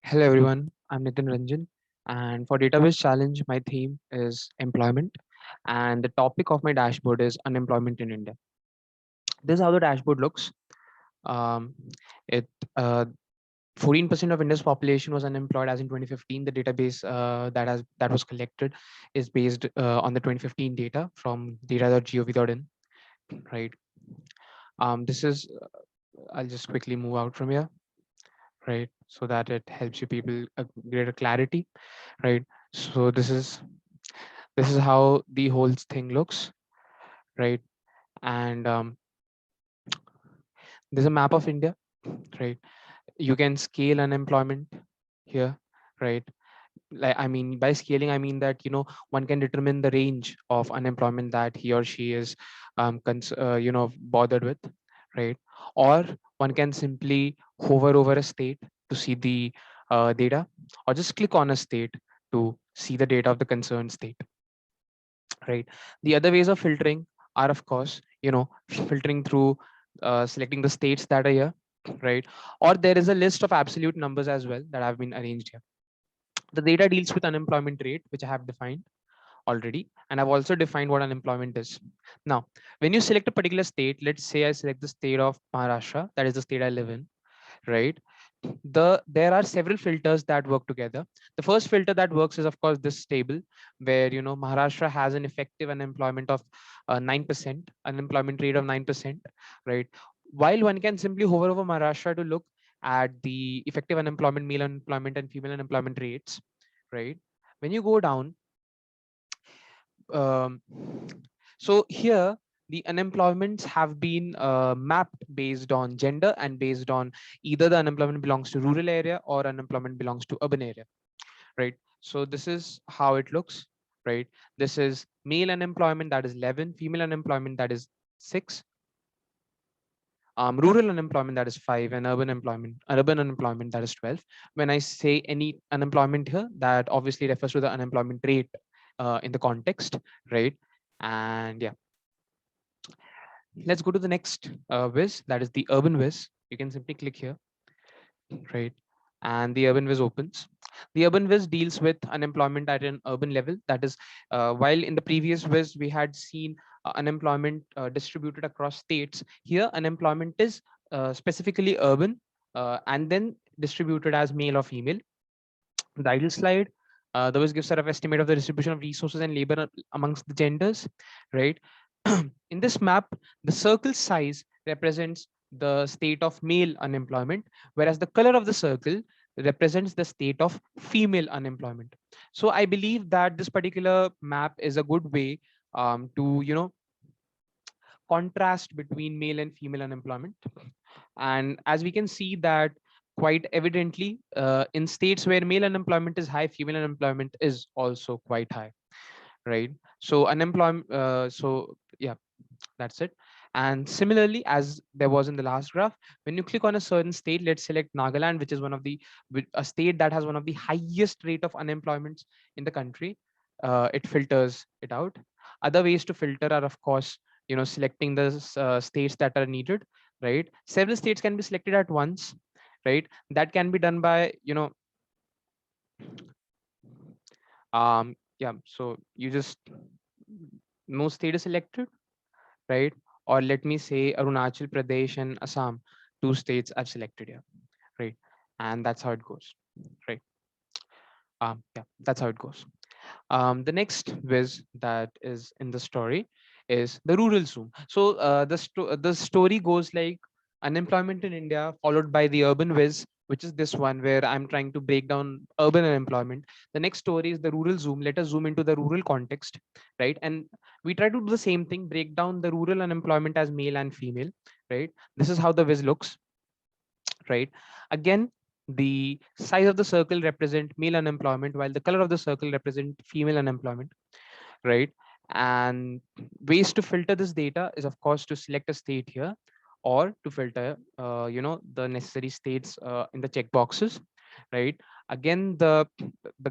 Hello everyone, I'm Nitin Ranjan, and for DataViz challenge, my theme is employment, and the topic of my dashboard is unemployment in India. This is how the dashboard looks. Um, it 14% of India's population was unemployed as in 2015. The database that was collected is based on the 2015 data from data.gov.in. Right. This is. I'll just quickly move out from here. Right, so that it helps you people a greater clarity. Right. So this is how the whole thing looks, right? And there's a map of India, right? You can scale unemployment here, right? Like, I mean, by scaling, I mean that one can determine the range of unemployment that he or she is bothered with, right? Or one can simply hover over a state to see the data, or just click on a state to see the data of the concerned state, right? The other ways of filtering are, of course, filtering through selecting the states that are here, right? Or there is a list of absolute numbers as well that have been arranged here. The data deals with unemployment rate, which I have defined already, and I've also defined what unemployment is. Now, when you select a particular state, let's say I select the state of Maharashtra, that is the state I live in, right? There are several filters that work together. The first filter that works is, of course, this table, where Maharashtra has an effective unemployment of 9%, unemployment rate of 9%, right? While one can simply hover over Maharashtra to look at the effective unemployment, male unemployment and female unemployment rates, right? When you go down, um, so here the unemployments have been mapped based on gender and based on either the unemployment belongs to rural area or unemployment belongs to urban area, right? So this is how it looks, right? This is male unemployment, that is 11, female unemployment, that is 6, rural unemployment, that is 5, and urban unemployment, that is 12. When I say any unemployment here, that obviously refers to the unemployment rate in the context, right? And yeah, let's go to the next Viz, that is the urban Viz. You can simply click here, right? And the urban Viz opens. The urban Viz deals with unemployment at an urban level. That is, while in the previous Viz we had seen unemployment distributed across states, here unemployment is specifically urban, and then distributed as male or female. The ideal slide, the Viz gives a rough estimate of the distribution of resources and labor amongst the genders, right? In this map, the circle size represents the state of male unemployment, whereas the color of the circle represents the state of female unemployment. So I believe that this particular map is a good way to contrast between male and female unemployment. And as we can see that quite evidently, in states where male unemployment is high, female unemployment is also quite high, right? So unemployment, so yeah, that's it. And similarly, as there was in the last graph, when you click on a certain state, let's select Nagaland, which is a state that has one of the highest rate of unemployment in the country. It filters it out. Other ways to filter are, of course, selecting the states that are needed, right? Several states can be selected at once, right? That can be done by, yeah. So you just no state is selected, right? Or let me say Arunachal Pradesh and Assam, two states I've selected here, right? And that's how it goes, right? Yeah, that's how it goes. The next Viz that is in the story is the rural zoom. So the story goes like unemployment in India, followed by the urban Viz, which is this one where I'm trying to break down urban unemployment. The next story is the rural zoom. Let us zoom into the rural context, right? And we try to do the same thing, break down the rural unemployment as male and female, right? This is how the Viz looks, right? Again, the size of the circle represent male unemployment, while the color of the circle represent female unemployment, right? And ways to filter this data is, of course, to select a state here, or to filter the necessary states in the checkboxes, right? Again, the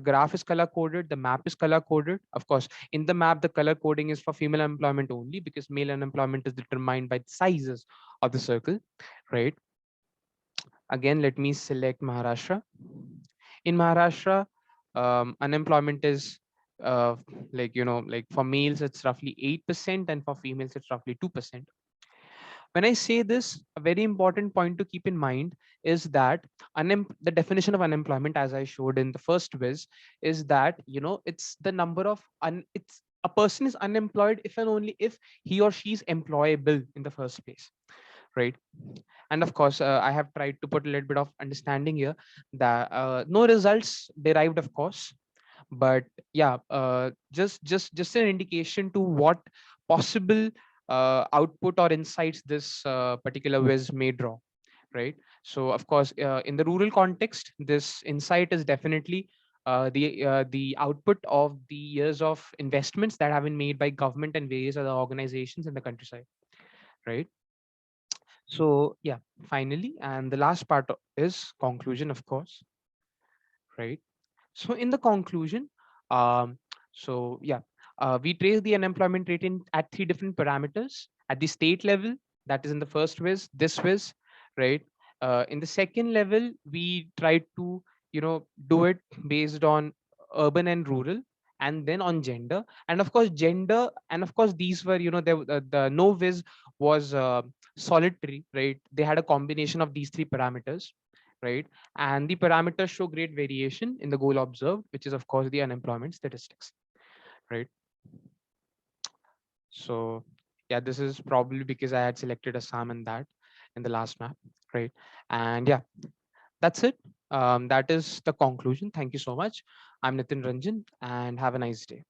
graph is color coded, the map is color coded. Of course, in the map the color coding is for female employment only, because male unemployment is determined by the sizes of the circle, right? Again, let me select Maharashtra. In Maharashtra, unemployment is uh, like for males it's roughly 8% and for females it's roughly 2%. When I say this, a very important point to keep in mind is that the definition of unemployment, as I showed in the first viz, is that it's the number of it's a person is unemployed if and only if he or she is employable in the first place, right? And of course, I have tried to put a little bit of understanding here, that no results derived, of course, but yeah, just an indication to what possible output or insights this particular viz may draw, right? So of course, in the rural context, this insight is definitely the output of the years of investments that have been made by government and various other organizations in the countryside, right? So yeah, finally, and the last part is conclusion, of course, right? So in the conclusion, um, so yeah, we trace the unemployment rate in at three different parameters at the state level. That is in the first viz, this viz, right? In the second level, we try to do it based on urban and rural, and then on gender, and of course gender, and of course these were the no viz was solitary, right? They had a combination of these three parameters, right? And the parameters show great variation in the goal observed, which is of course the unemployment statistics, right? So yeah, this is probably because I had selected Assam and that in the last map, right? And yeah, that's it. That is the conclusion. Thank you so much. I'm Nitin Ranjan, and have a nice day.